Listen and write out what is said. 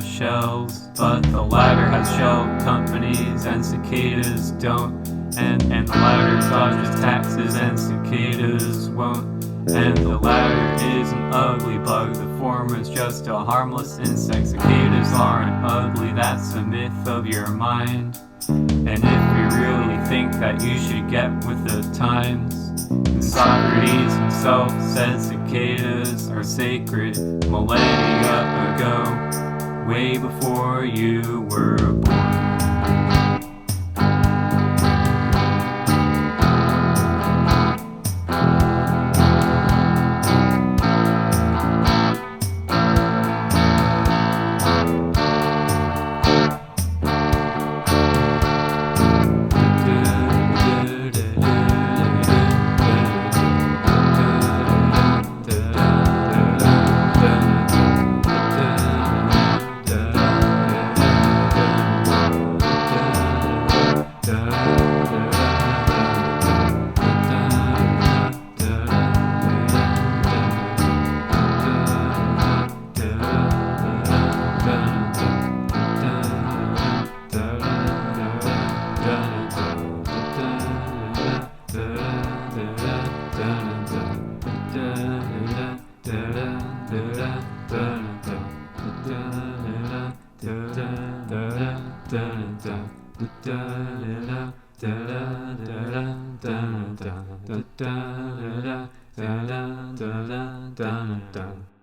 shells, but the latter has shell companies and cicadas don't. And the latter dodges taxes and cicadas won't. And the latter is an ugly bug, the former is just a harmless insect. Cicadas aren't ugly, that's a myth of your mind. And if you really think that you should get with the times, then Socrates himself said cicadas are sacred millennia ago, way before you were born. Da